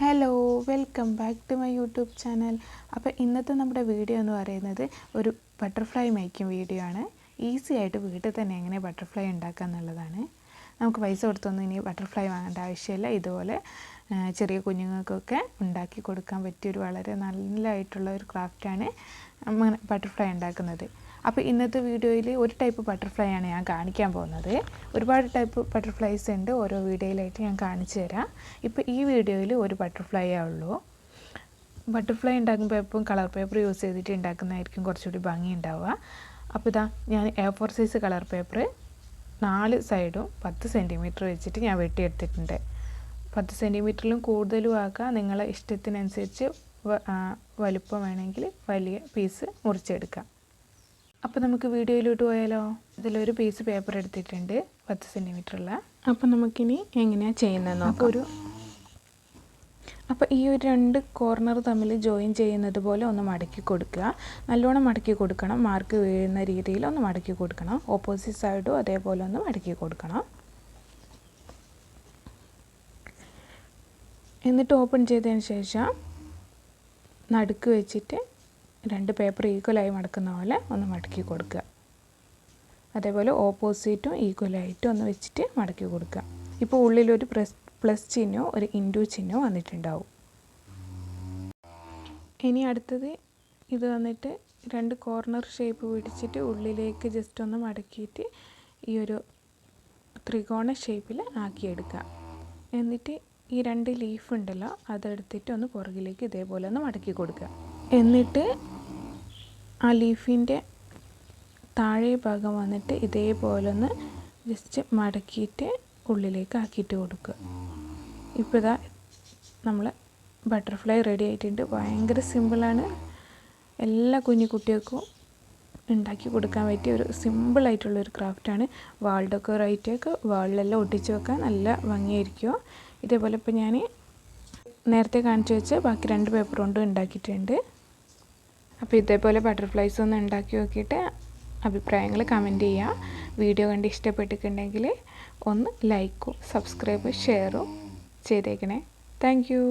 Hello welcome back to my YouTube channel. അപ്പോൾ ഇന്നത്തെ നമ്മുടെ വീഡിയോ എന്ന് പറയുന്നത് ഒരു ബട്ടർഫ്ലൈ മേക്കിംഗ് വീഡിയോ ആണ്. ഈസി ആയിട്ട് വീട്ടിൽ തന്നെ എങ്ങനെ ബട്ടർഫ്ലൈ ഉണ്ടാക്കുക എന്നുള്ളതാണ്. നമുക്ക് പൈസ കൊടുത്തൊന്നും ഇനി ബട്ടർഫ്ലൈ വാങ്ങേണ്ട ആവശ്യമില്ല. ഇതുപോലെ ചെറിയ കുഞ്ഞുങ്ങൾക്കൊക്കെ ഉണ്ടാക്കി കൊടുക്കാൻ പറ്റിയൊരു വളരെ നല്ലതായിട്ടുള്ള ഒരു ക്രാഫ്റ്റാണ് ബട്ടർഫ്ലൈ ഉണ്ടാക്കുന്നത്. അപ്പോൾ ഇന്നത്തെ വീഡിയോയിൽ ഒരു ടൈപ്പ് ബട്ടർഫ്ലൈ ആണ് ഞാൻ കാണിക്കാൻ പോകുന്നത്. ഒരുപാട് ടൈപ്പ് ബട്ടർഫ്ലൈസ് ഉണ്ട്, ഓരോ വീഡിയോയിലായിട്ട് ഞാൻ കാണിച്ചു തരാം. ഇപ്പോൾ ഈ വീഡിയോയിൽ ഒരു ബട്ടർഫ്ലൈയേ ഉള്ളൂ. ബട്ടർഫ്ലൈ ഉണ്ടാക്കുമ്പോൾ എപ്പോഴും കളർ പേപ്പർ യൂസ് ചെയ്തിട്ട് ഉണ്ടാക്കുന്നതായിരിക്കും കുറച്ചുകൂടി ഭംഗി ഉണ്ടാവുക. അപ്പോൾ ഇതാ ഞാൻ A4 സൈസ് കളർ പേപ്പർ 4 സൈഡും 10 സെൻറ്റിമീറ്റർ വെച്ചിട്ട് ഞാൻ വെട്ടിയെടുത്തിട്ടുണ്ട്. 10 സെൻറ്റിമീറ്ററിലും കൂടുതലും ആക്കുക, നിങ്ങളെ ഇഷ്ടത്തിനനുസരിച്ച് വലുപ്പം വേണമെങ്കിൽ വലിയ പീസ് മുറിച്ചെടുക്കാം. അപ്പോൾ നമുക്ക് വീഡിയോയിലോട്ട് പോയാലോ. ഇതിലൊരു പീസ് പേപ്പർ എടുത്തിട്ടുണ്ട് 10 സെൻറ്റിമീറ്ററുള്ള. അപ്പോൾ നമുക്കിനി എങ്ങനെയാണ് ചെയ്യുന്നത് നോക്കാം. അപ്പോൾ ഈ ഒരു 2 കോർണർ തമ്മിൽ ജോയിൻ ചെയ്യുന്നത് പോലെ ഒന്ന് മടക്കി കൊടുക്കുക. നല്ലോണം മടക്കി കൊടുക്കണം, മാർക്ക് വീഴുന്ന രീതിയിൽ ഒന്ന് മടക്കി കൊടുക്കണം. ഓപ്പോസിറ്റ് സൈഡും അതേപോലെ ഒന്ന് മടക്കി കൊടുക്കണം. എന്നിട്ട് ഓപ്പൺ ചെയ്തതിന് ശേഷം നടുക്ക് വെച്ചിട്ട് 2 പേപ്പർ ഈക്വലായി മടക്കുന്ന പോലെ ഒന്ന് മടക്കി കൊടുക്കുക. അതേപോലെ ഓപ്പോസിറ്റും ഈക്വലായിട്ട് ഒന്ന് വെച്ചിട്ട് മടക്കി കൊടുക്കുക. ഇപ്പോൾ ഉള്ളിലൊരു പ്ലസ് ചിഹ്നമോ ഒരു ഇൻറ്റു ചിഹ്നമോ വന്നിട്ടുണ്ടാവും. ഇനി അടുത്തത് ഇത് വന്നിട്ട് 2 കോർണർ ഷേപ്പ് പിടിച്ചിട്ട് ഉള്ളിലേക്ക് ജസ്റ്റ് ഒന്ന് മടക്കിയിട്ട് ഈ ഒരു ത്രികോണ ഷേപ്പിൽ ആക്കിയെടുക്കുക. എന്നിട്ട് ഈ 2 ലീഫ് ഉണ്ടല്ലോ അതെടുത്തിട്ട് ഒന്ന് പുറകിലേക്ക് ഇതേപോലെ ഒന്ന് മടക്കി കൊടുക്കുക. എന്നിട്ട് ആ ലീഫിൻ്റെ താഴെ ഭാഗം വന്നിട്ട് ഇതേപോലെ ഒന്ന് ജസ്റ്റ് മടക്കിയിട്ട് ഉള്ളിലേക്ക് ആക്കിയിട്ട് കൊടുക്കുക. ഇപ്പോൾ ഇതാ നമ്മൾ ബട്ടർഫ്ലൈ റെഡി ആയിട്ടുണ്ട്. ഭയങ്കര സിമ്പിളാണ്, എല്ലാ കുഞ്ഞു കുട്ടികൾക്കും ഉണ്ടാക്കി കൊടുക്കാൻ പറ്റിയ ഒരു സിമ്പിളായിട്ടുള്ളൊരു ക്രാഫ്റ്റാണ്. വാൾ ഡെക്കോറായിട്ടൊക്കെ വാളിലെല്ലാം ഒട്ടിച്ച് വെക്കാൻ നല്ല ഭംഗിയായിരിക്കും. ഇതേപോലെ ഇപ്പോൾ ഞാൻ നേരത്തെ കാണിച്ചു വെച്ച് ബാക്കി 2 പേപ്പർ കൊണ്ടും ഉണ്ടാക്കിയിട്ടുണ്ട്. അപ്പോൾ ഇതേപോലെ ബട്ടർഫ്ലൈസ് ഒന്ന് ഉണ്ടാക്കി നോക്കിയിട്ട് അഭിപ്രായങ്ങൾ കമൻറ്റ് ചെയ്യുക. വീഡിയോ കണ്ട് ഇഷ്ടപ്പെട്ടിട്ടുണ്ടെങ്കിൽ ഒന്ന് ലൈക്കും സബ്സ്ക്രൈബും ഷെയറും ചെയ്തേക്കണേ. Thank you.